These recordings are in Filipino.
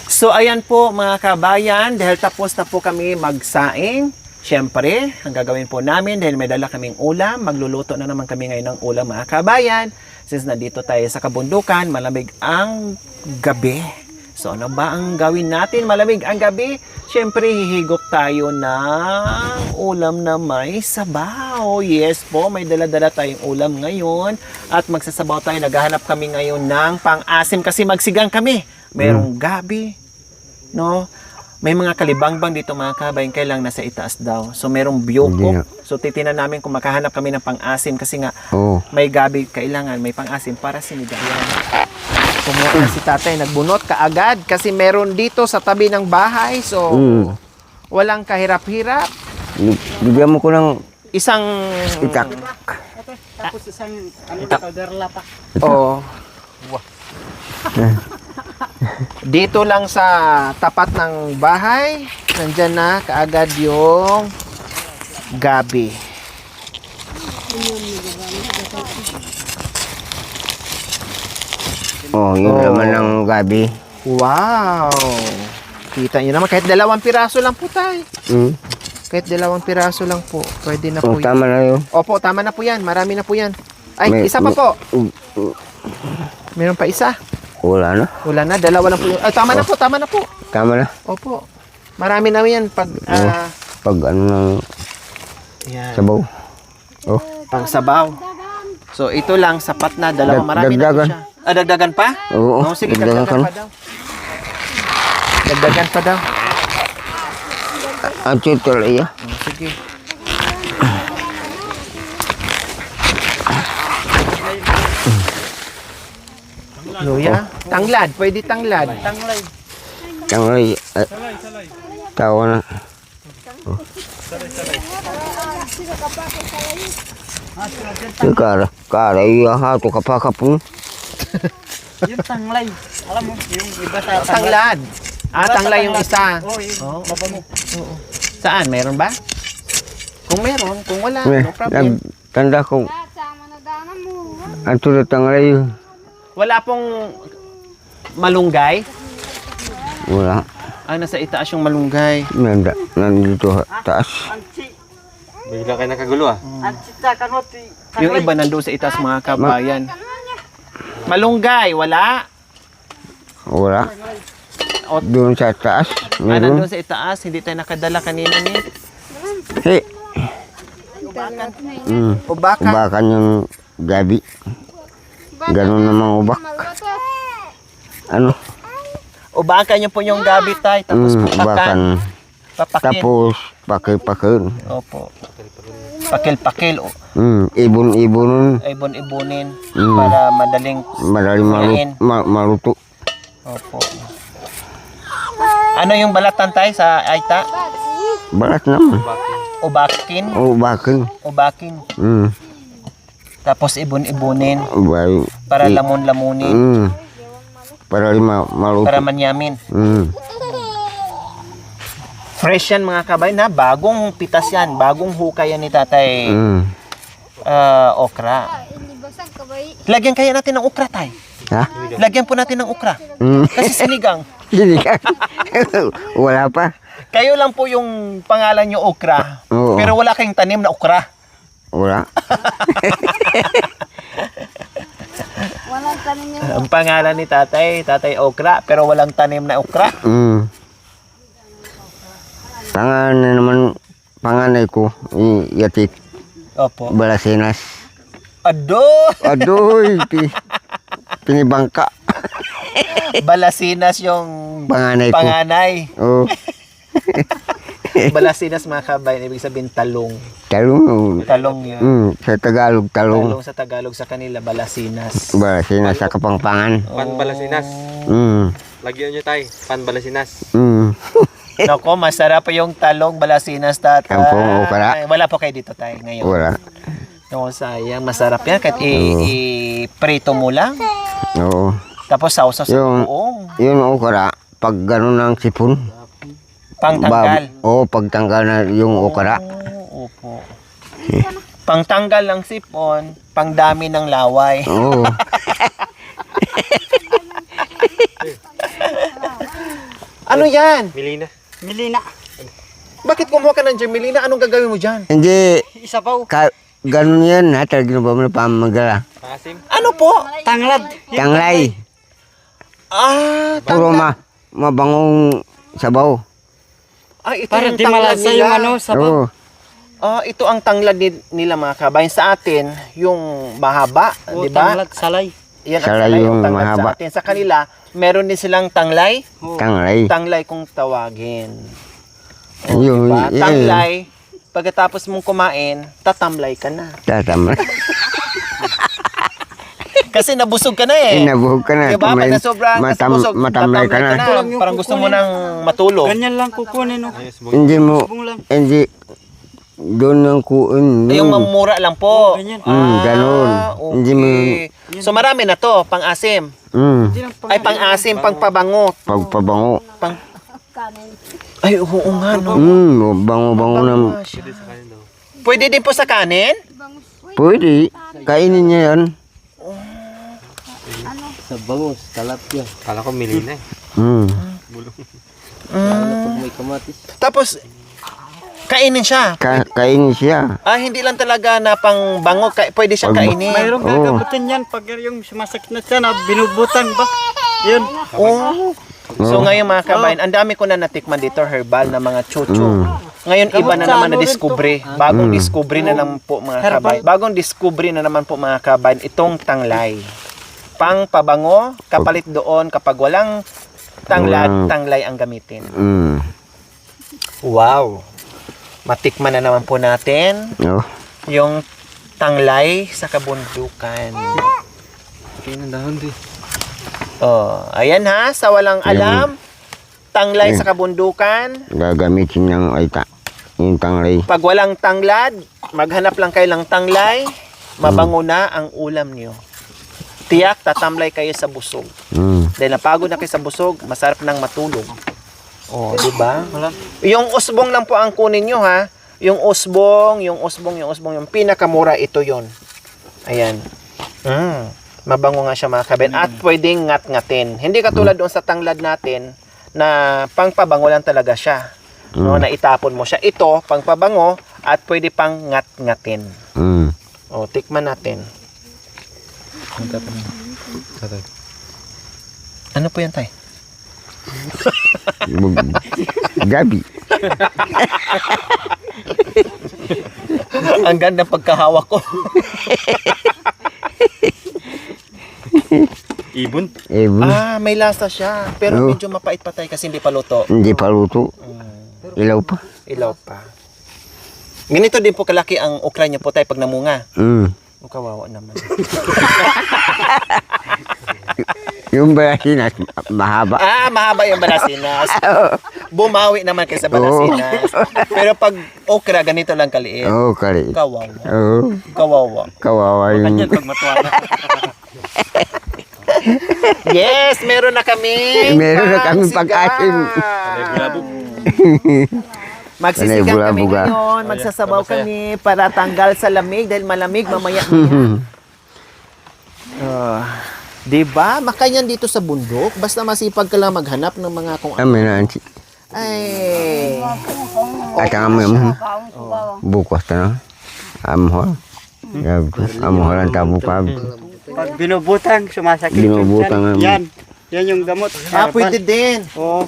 So ayan po mga kabayan, dahil tapos na po kami magsaing, syempre, ang gagawin po namin dahil may dala kaming ulam, magluluto na naman kami ngayon ng ulam mga kabayan. Since nandito tayo sa kabundukan, malamig ang gabi. So ano ba ang gawin natin? Malamig ang gabi, syempre hihigop tayo ng ulam na may sabaw. Yes po, may dala-dala tayong ulam ngayon at magsasabaw tayo. Naghahanap kami ngayon ng pang-asim kasi magsigang kami. Merong gabi, no? May mga kalibangbang dito mga kabayan, kailang nasa itaas daw. So merong biyoko. So titinan namin kung makahanap kami ng pang-asim kasi nga may gabi, kailangan may pang-asim para sinigayan. Kumuha na si tatay, nagbunot kaagad kasi meron dito sa tabi ng bahay. So walang kahirap-hirap. Bigyan mo ko ng Isang itak. Tapos isang kaderla pa. Oh. Dito lang sa tapat ng bahay, nandyan na kaagad yung gabi. Oh, yun naman ng gabi. Wow! Kita nyo naman, kahit 2 piraso lang po tayo. Kahit 2 piraso lang po, pwede na po Oh, tama na yun. Opo, tama na po yan. Marami na po yan. Ay, isa pa po. Meron pa isa. Wala na. Wala na, 2 lang po yun. Ay, tama na po, tama na po. Tama na. Opo. Marami na yan pag Pag ano ng yan, sabaw. Oh, pang sabaw. So ito lang sapat na, 2, marami na po dagdagan. siya. Ah, dagdagan pa? Oo, Oh, sige, dagdagan dagdagan ka pa daw. Dagdagan pa daw. ang chutol iya. Oh, sige. Luya, tanglad, pwede tanglad. Tanglay. Tawa na. Kara iya ha to kapakapun. Yung tanglay. Alam mo, yung iba sa Tanglad. Ah, tanglad yung isa. Oh, yun. Oh, Mabango. oo. Saan? Meron ba? Kung meron, kung wala, no problem. Tanda ko. Ang tulad tanglay. Wala pong malunggay? Wala. Ah, nasa itaas yung malunggay. Nandito taas. Anchi. Bigla kayo nakagulo ah. Anchi ta kanoti. Yung iba nandoon sa itaas mga kabayan. Malunggay, wala? Wala. Doon sa taas. Ah, Meron. nandoon sa itaas, hindi tayo nakadala kanina ni. Hey. Ubaka. Ubakan yung gabi. Ganun namang ubak. Ano? Ubaka niyo po yung gabi tay, tapos ubakan. papakan. Papakin. Tapos pakil-pakil. Opo. Pakil-pakil. Ibon-ibonon. Ibon-ibonin para madaling Madaling kumain. maluto. Opo. Ano yung balatan tay sa Aita? Balat naman. Ubakin. Ubakin. Ubakin. Tapos ibon-ibonin Bayo. para lamon-lamunin, Para maluto. para manyamin. Fresh yan mga kabayan ha, bagong pitas yan, bagong hukay yan ni tatay okra. Lagyan kaya natin ng okra tay. Ha? Lagyan po natin ng okra. Kasi sinigang. Hindi ka. Wala pa. Kayo lang po yung pangalan nyo okra. Oo. Pero wala kayong tanim na okra. Wala. Walang tanim yung Ang pangalan ni tatay okra, pero walang tanim na okra. Panganay naman, panganay ko, yatik, Opo. Balasinas. Adoy! Pinibangka. Balasinas yung Panganay ko. panganay. Oh, Balasinas mga kabayan, ibig sabihin talong. talong. Talong yun. Sa Tagalog, talong. Talong sa Tagalog, sa kanila Balasinas. Balasinas sa Kapangpangan. Panbalasinas. Lagyan nyo tayo. Panbalasinas. Nako, masarap pa yung talong Balasinas tatay. Kampong okra. Wala po kayo dito tayo ngayon. Wala. No, sayang, masarap yan kahit i-prito mo lang. Oo. Tapos sausaw sa Yung- buong. Yun okra, pag gano'n ng sipon. Pangtanggal. Oo, pagtanggal na yung okra. Oo, opo. Pangtanggal ng sipon, pangdami ng laway. Oo. Ano yan? Milina. Milina. Bakit kumuha ka ng germelina? Anong gagawin mo dyan? Hindi, Isabaw. ganun yan ha, talagang ba mo na pamagala. Maasim. Ano po? Tanglad. Tanglay, puro mabangong sabaw. Ito Para yung di tanglad malasa nila. yung ano, sabaw. Oo, Ito ang tanglad nila mga kabayan. Sa atin, yung mahaba, O, di ba? tanglad, salay. Yan ang Salay salay, yung yung tanglad mahaba. sa atin. Sa kanila, meron din silang tanglay. tanglay. Tanglay kung tawagin. Yun, Diba? yun. Tanglay, pagkatapos mong kumain, tatamlay ka na. Tatama. Kasi nabusog ka na eh. Nabuhog ka na. Diba? Pag nasobrahan ka sa busog, matamlay ka na. Parang gusto mo nang matulog. Ganyan lang kukunin, no? Ayos mo. Hindi mo, Subong lang. hindi, doon ang kuun. Yung mamura lang po. Ganyan. Ganun. Hindi mo, Okay. So marami na to, pang-asim. Hindi lang Ay, pang-asim, pang-pabango. pagpabango. Kanin. Ay, oo nga, no. Bango-bango na. Pwede sa kanin daw. Pwede din po sa kanin? Pwede, kainin niya yan. Sa bangus, talapia. Kala ko milina eh. May kamatis. Tapos, kainin siya. Kainin siya. Hindi lang talaga na pang-bango, pwede siyang kainin. Mayroong gagamutin yan pag yung sumasakit na siya na binubutan ba? Yun. Oh. So ngayon mga kabayan, ang dami ko na natikman dito herbal na mga chuchu. Ngayon iba na naman na discovery. Bagong discovery na naman po mga kabayan. Bagong discovery na naman po mga kabayan itong tanglay. Pang pabango, kapalit doon kapag walang tanglad, tanglay ang gamitin. Wow. Matikman na naman po natin Oh. yung tanglay sa kabundukan. Kaya ng dahon di. Ayan ha, sa walang alam, tanglay sa kabundukan. Gagamitin ng aita. Yung tanglay. Pag walang tanglad, maghanap lang kayo ng tanglay, mabango na ang ulam niyo. Tiyak, tatamlay kayo sa busog. Dahil napagod na kayo sa busog, masarap nang matulog. Di ba? Yung usbong lang po ang kunin nyo ha. Yung usbong, yung pinakamura, ito yon. Ayan. Mabango nga siya mga kabayan. At pwedeng ngat-ngatin. Hindi katulad doon sa tanglad natin na pangpabango lang talaga siya. No, na itapon mo siya. Ito, pangpabango at pwede pang ngat-ngatin. Tikman natin. Ano po yan, tay? Gabi. Ang ganda pagkahawak ko. Ibon. May lasa siya. Pero medyo mapait pa tayo kasi hindi pa luto. Hindi pa luto. Ilaw pa. Ilaw pa. Ganito din po kalaki ang okra niyo po tayo pag namunga. Kawawa naman. Yung balasinas, mahaba. Mahaba yung balasinas. Bumawi naman kayo sa balasinas. Pero pag okra, ganito lang kaliit. Kali. Kawawa. Kawawa yung... Ganyan pag matuwa na. Yes, meron na kami. Meron na kaming pag-asim. Magsisigang kami Bula-buga. ngayon. Magsasabaw kami para tanggal sa lamig dahil malamig mamaya. Diba? Makayan dito sa bundok. Basta masipag ka lang maghanap ng mga kung ano. Amin na. Ay. At ang amin, bukas na. Amuhol. Amuhol ang tabo pa. Pag binubutan, sumasakit. Binubutan nga. Yan. Yan yung gamot. Pwede din. Oo.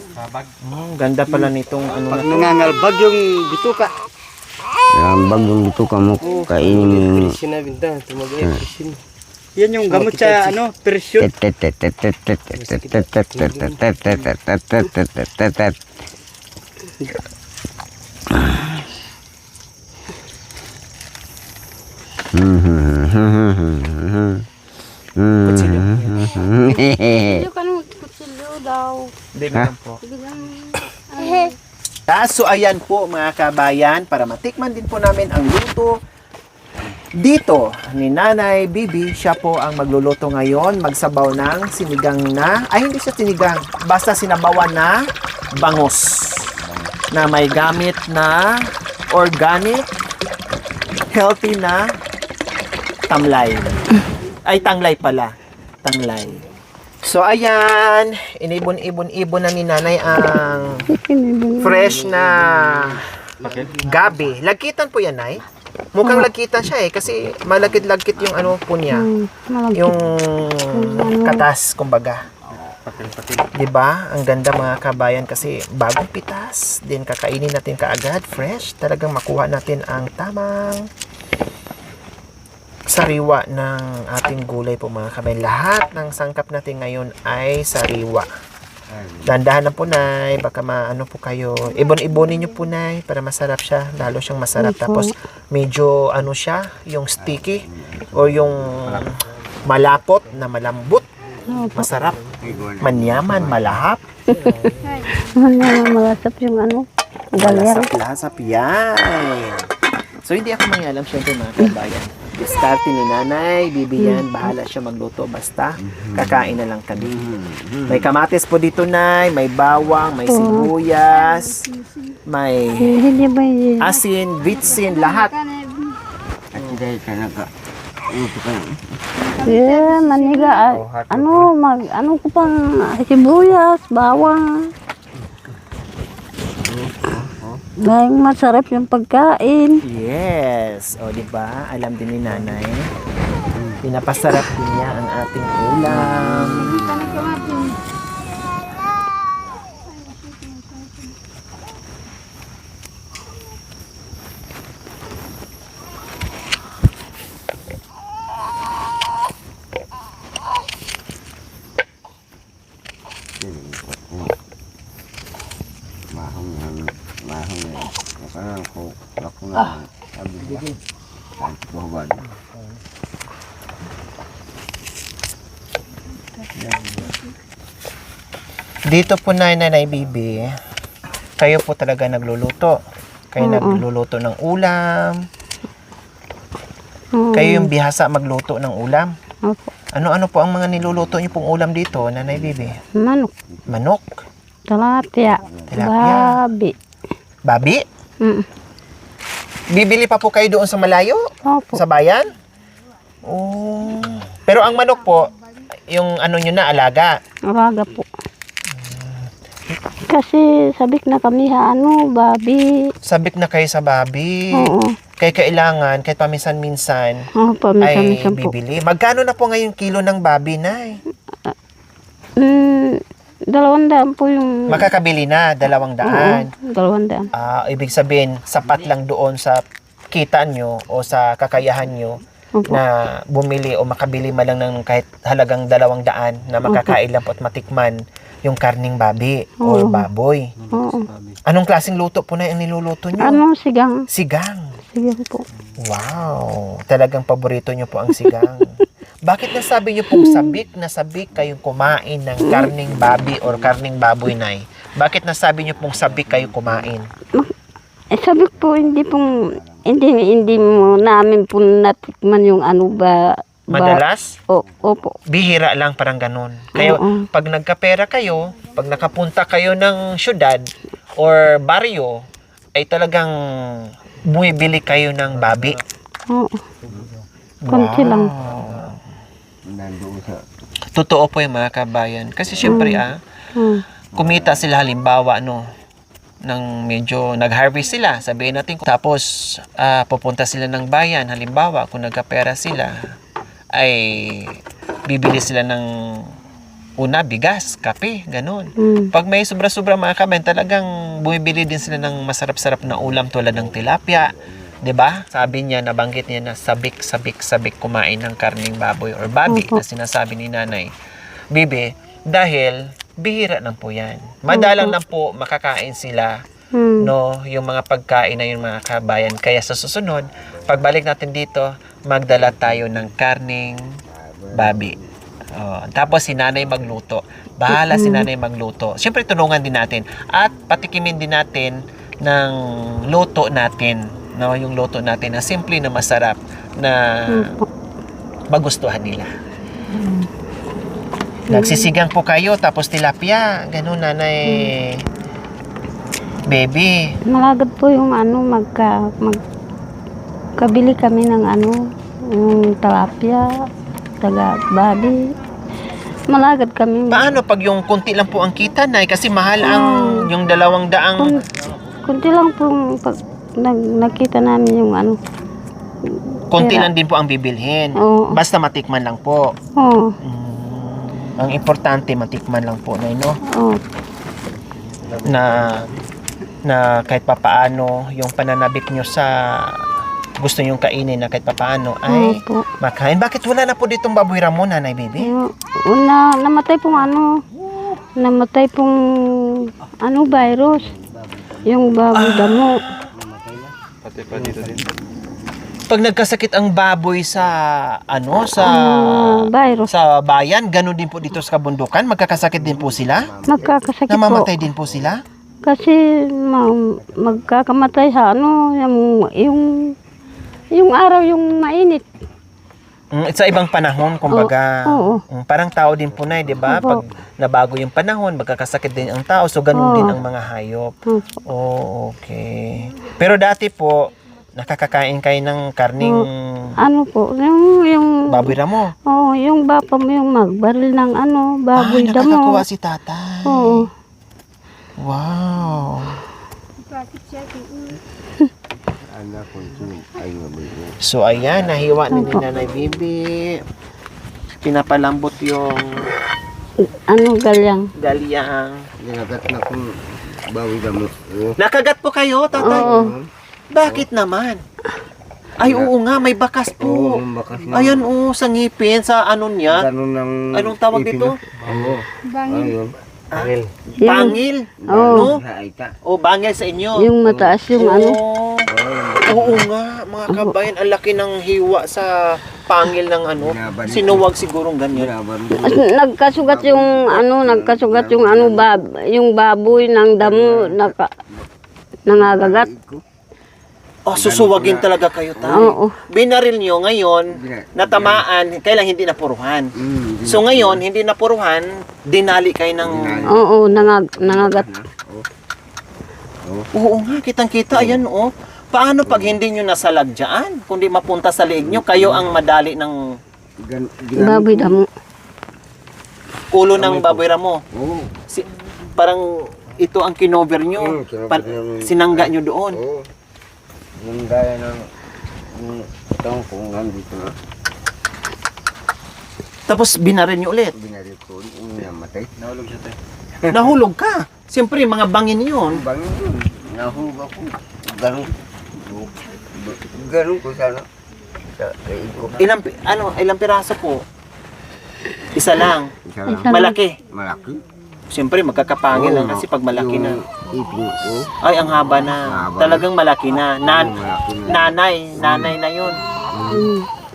Ganda pala nitong ano Pag na to. nangangalbag yung bituka. Ang bagong dito ka mo, kainin mo. Yan yung gamot sa ano, presyon. Hindi ka nung kutsilyo daw. Hindi naman po. Biglang... So ayan po mga kabayan, para matikman din po namin ang luto dito ni Nanay Bibi. Siya po ang magluluto ngayon, magsabaw ng sinigang na, hindi siya sinigang, basta sinabawan na bangus na may gamit na organic, healthy na tanglay pala. Tanglay. So ayan, inibon-ibon-ibon na ni nanay ang fresh na gabi. Lagkitan po yan, nay? Mukhang lagkitan siya kasi malagkit-lagkit yung ano po niya. Yung katas, kumbaga. Diba? Ang ganda mga kabayan kasi bagong pitas. Then kakainin natin kaagad, fresh. Talagang makuha natin ang tamang sariwa ng ating gulay po mga kabayan. Lahat ng sangkap natin ngayon ay sariwa. Dandahan na po, nay. Baka maano po kayo. Ibon-ibonin nyo po, nay, para masarap siya. Lalo siyang masarap. Tapos medyo ano siya, yung sticky o yung malapot na malambot. Masarap. Manyaman, malahap. Malasap yung ano. Lasap-lasap yan. So, hindi ako mangialam syempre mga kabayan. Diskarte ni nanay, bibi yan, bahala siya magluto. Basta, kakain na lang kami. May kamatis po dito, nay. May bawang, may sibuyas, may Hindi ba yun? asin, bitsin, lahat. At dahil ka naka... Yeah, maniga. Ano ko pang sibuyas, bawang. Dahil masarap yung pagkain. Yes. O, di ba? Alam din ni nanay. Pinapasarap din niya ang ating ulam. Mahang ko ako na sabi ko. Kahit ko hubad. Dito po nanay Bibi, kayo po talaga nagluluto. Kayo nagluluto ng ulam. Kayo yung bihasa magluto ng ulam. Opo. Ano-ano po ang mga niluluto niyo pong ulam dito, nanay Bibi? Manok. Manok? Tilapia. Tilapia. Babi. Babi? Mm. Bibili pa po kayo doon sa malayo? Opo. Sa bayan? Oh. Pero ang manok po, yung ano nyo na, alaga. Alaga po. Kasi sabik na kami babi. Sabik na kayo sa babi. Oo. Kaya kailangan, kahit paminsan-minsan, Opo, ay minsan po. bibili. Magkano na po ngayon kilo ng babi, nay? 200 po yung... Makakabili na, 200. 200. Ibig sabihin, sapat lang doon sa kita nyo o sa kakayahan nyo Opo. na bumili o makabili man lang ng kahit halagang 200 na makakain lang po at matikman yung karning babi or baboy. Oo. Anong klaseng luto po na yung niluluto nyo? Sigang? Sigang. Sigang po. Wow! Talagang paborito nyo po ang sigang. Bakit nasabi nyo pong sabik na sabik kayong kumain ng karning babi or karning baboy, nay? Bakit nasabi nyo pong sabik kayo kumain? Sabi po, hindi mo namin po natikman yung Madalas? Opo. Bihira lang, parang ganun. Kaya pag nagkapera kayo, pag nakapunta kayo ng syudad or baryo, ay talagang bumibili kayo ng babi. Oo. Konti lang. Nandoon sa... Totoo po yung mga kabayan. Kasi syempre kumita sila halimbawa nang medyo nag-harvest sila, sabihin natin. Tapos pupunta sila ng bayan, halimbawa kung nagkapera sila, ay bibili sila ng bigas, kape, ganun. Pag may sobra-sobra mga kabayan, talagang bumibili din sila ng masarap-sarap na ulam tulad ng tilapia. 'Di ba? Sabi niya, nabanggit niya na sabik kumain ng karning baboy or babi na sinasabi ni nanay Bibi, dahil bihira lang po yan. Madalang lang po makakain sila yung mga pagkain na yun mga kabayan. Kaya sa susunod, pagbalik natin dito, magdala tayo ng karning babi. Tapos si nanay magluto. Bahala si nanay magluto. Siyempre tulungan din natin at patikimin din natin ng luto natin. Yung luto natin na simple na masarap na magustuhan nila. Nagsisigang po kayo tapos tilapia. Ganun, nanay baby. Malagad po yung magkabili kami ng yung tilapia, babi. malagad kami. Paano pag yung konti lang po ang kita, Nay? Kasi mahal ang yung 200. Kunti lang pong pag nakita namin yung ano. Konti pera. lang din po ang bibilhin. Oo. Basta matikman lang po. Oo. Ang importante, matikman lang po, Nay, no? Oo. Na kahit papaano, yung pananabik nyo sa gusto nyong kainin na kahit papaano ay Opo. makain. Bakit wala na po ditong baboy Ramon, Nanay Bibi? Namatay pong ano. Namatay pong ano virus. Yung baboy damo. Pati pa dito din. Pag nagkasakit ang baboy sa sa Virus. sa bayan, gano'n din po dito sa kabundukan, magkakasakit din po sila? Magkakasakit po. Namamatay din po sila? Kasi magkakamatay sa ano, yung araw yung mainit. Sa ibang panahon, kumbaga, Oo. Parang tao din po na, di ba? Opo. Pag nabago yung panahon, magkakasakit din ang tao, so ganun Oo. din ang mga hayop. Opo. Oh, okay. Pero dati po, nakakakain kayo ng karning Ano po, yung baboy Ramo. yung bapa mo yung magbaril ng ano, baboy damo. Nakakakuha si tatay. Oo. Wow. So ayan, nahiwa na ni Opo. Nanay Bibi. Pinapalambot yung Ano galyang. galyang. Ginagat na kung bawi damo. Nakagat po kayo, tatay? Oo. Bakit naman? Ay, oo nga, may bakas po. bakas Ayan, sa ngipin, sa ano niya. Ganun ng... Anong tawag dito? Oo. Ayun. Angel. Pangil. Oo. No? Naita. O, bangil sa inyo. Yung mataas yung ano. Oo nga, mga kabayan, ang laki ng hiwa sa pangil ng ano. Sinuwag sigurong ganyan. Nagkasugat yung yung baboy ng damo nangagagat. Oh, susuwagin talaga kayo, tayo. Oo. Binaril nyo ngayon, natamaan, kailan hindi napuruhan. So ngayon, hindi napuruhan, dinali kayo ng... Oo, nangagat. Oo nga, kitang-kita, ayan Paano pag hindi nyo nasalag dyan? Kundi mapunta sa liig nyo, kayo ang madali ng Baboy damo. ulo ng baboy Ramo. Oo. Parang ito ang kinover nyo, sinangga nyo doon. Oo. Yung gaya ng... Itong kung nandito na. Tapos binaril nyo ulit. Binaril ko. Yung namatay. Nahulog siya tayo. Nahulog ka. Siyempre, mga bangin yun. Bangin yun. Nahulog ako. Ganun. Ganun ko sana. Sa kain ko. Ilang piraso po? Isa lang. Isa lang. Isa lang. Malaki. Malaki. Siyempre, magkakapangil lang kasi pag malaki na. Yung ipin ko. Ay, ang haba na. Haba. Talagang malaki na. Malaki na. Nanay na yun.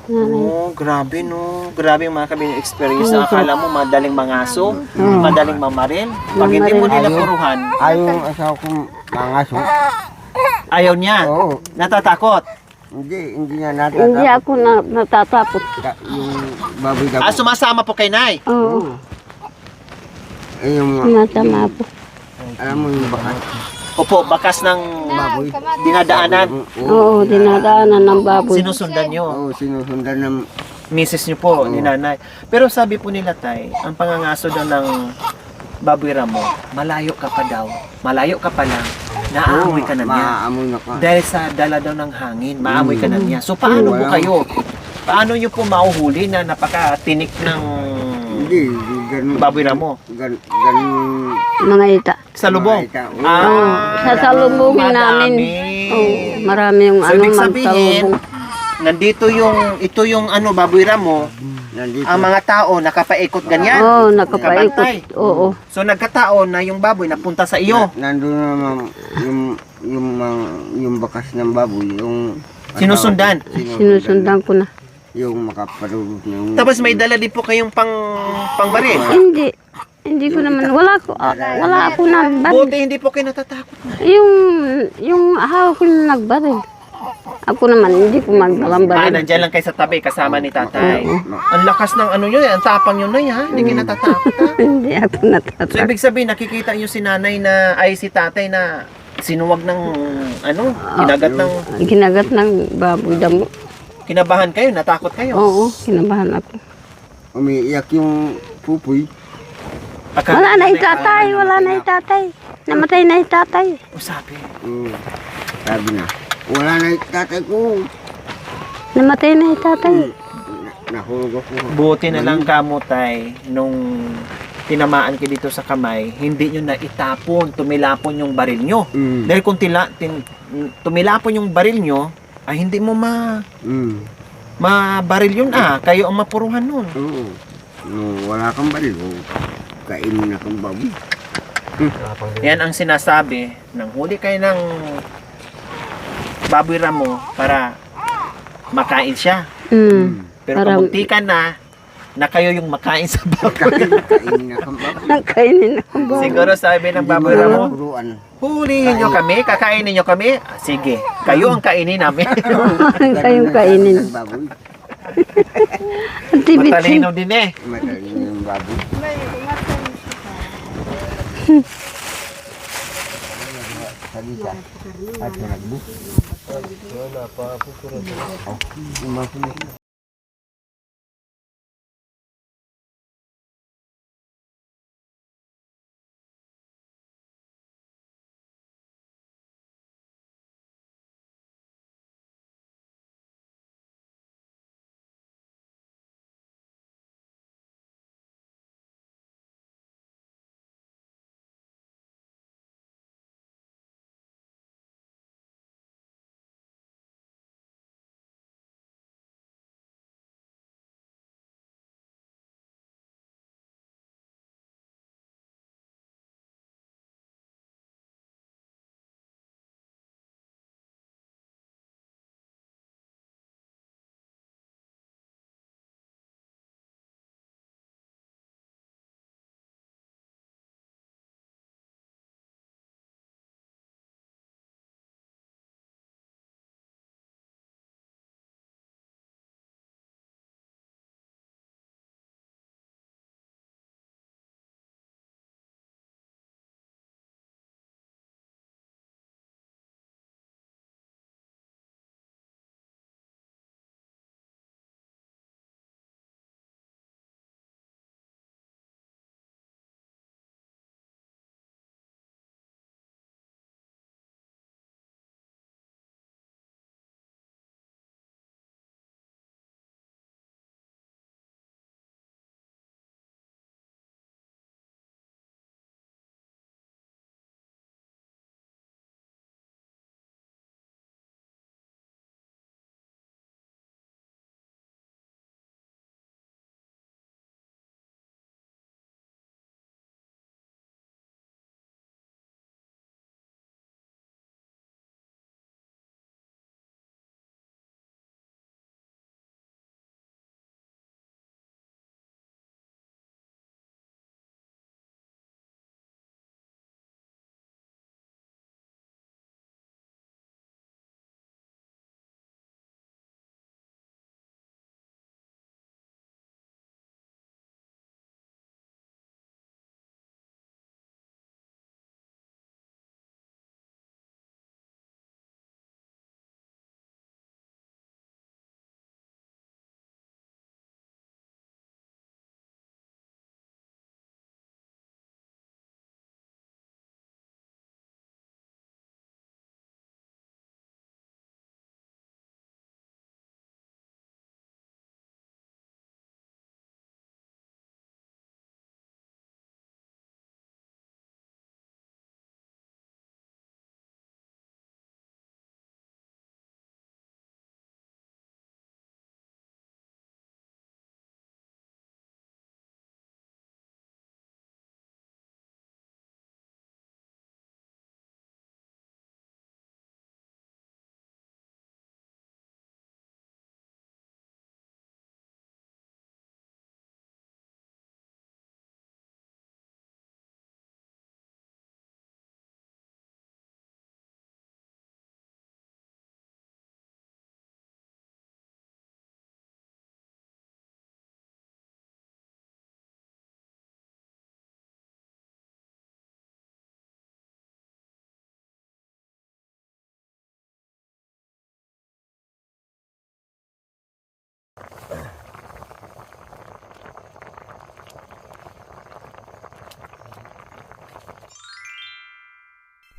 Oh, grabe no. Grabe yung mga kabing experience na akala mo madaling mangaso, madaling mamaril. Pag hindi mo nila puruhan, Ayaw yung asawa kong mangaso. ayaw niya. Oo. Natatakot. Hindi niya Hindi natatap. ako natatapot. Yung baboy daw. Sumasama po kay Nay. Oo, Yung, sumasama po. alam mo yung bakas. Opo, bakas ng Baboy. dinadaanan. Oo, dinadaanan ng baboy. Sinusundan nyo. Oo, sinusundan ng... Misis niyo po, ni Nanay. Pero sabi po nila, Tay, ang pangangaso daw ng baboy Ramo, malayo ka pa daw. Malayo ka pa lang. Naaamoy ka na niya. Maaamoy na ka. Dahil sa dala daw ng hangin, maamoy ka na niya. So paano po Wala. kayo? Paano nyo po mahuhuli na napakatinik ng Hindi, ganun. baboy Ramo? Ganun. Mga ita. Sa lubong? Mga ita, oo. Sasalubungin namin. Madami. Oo, marami yung So, ibig sabihin, magsalubong. nandito ito yung baboy Ramo, Nandito. ang mga tao nakapaikot ganyan. Oo, Nakabantay. nakapaikot. Oo. So nagkataon na yung baboy napunta sa iyo. Nandun naman yung bakas ng baboy, yung... Sinusundan. Sinusundan ko na. Yung makaparulog na yung... Tapos may dala din po kayong pangbaril. Hindi. Hindi ko naman. Wala ako na baril. Buti hindi po kayo natatakot na. Yung ahaw ko na nagbaril. Ako naman, hindi ko magdalang baril. Nandiyan lang kayo sa tabi kasama ni tatay. Ang lakas ng ang tapang yun na yan. Hindi kayo natatakot ha. Hindi ako So natatakot. ibig sabihin, nakikita niyo si nanay si tatay na sinuwag ng kinagat ng, Ginagat ng baboy damo. kinabahan kayo, natakot kayo. Oo, kinabahan ako. Umiiyak yung pupoy. Wala na itatay, wala na itatay. Namatay na itatay. Usabi. Sabi na, wala na yung tatay ko. Namatay na itatay. Nahulog ako. Buti na lang kamutay nung tinamaan kayo dito sa kamay, hindi nyo na itapon, tumilapon yung baril nyo. Dahil kung tumilapon yung baril nyo, ay hindi mo mabaril yun kayo ang mapuruhan nun. Oo. No, wala kang baril. Kainin na kang baboy. Yan ang sinasabi, nang huli kayo ng baboy ramo para makain siya. Pero Para- kung muntikan na kayo yung makain sa baboy. Kainin na kang baboy. Kainin ako ba? Siguro sabi ng baboy ramo, Puruan. hulihin nyo kami, kakainin nyo kami. Sige, kayo ang kainin namin. Kayong kainin. Ng baboy. Ang tibit. Matalino din eh. Madaling yung baboy. Salita. At nagbu. Wala pa.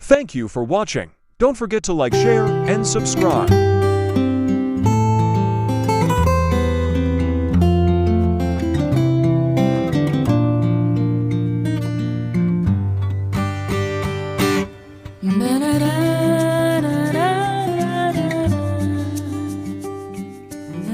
Thank you for watching. Don't forget to like, share, and subscribe. Minute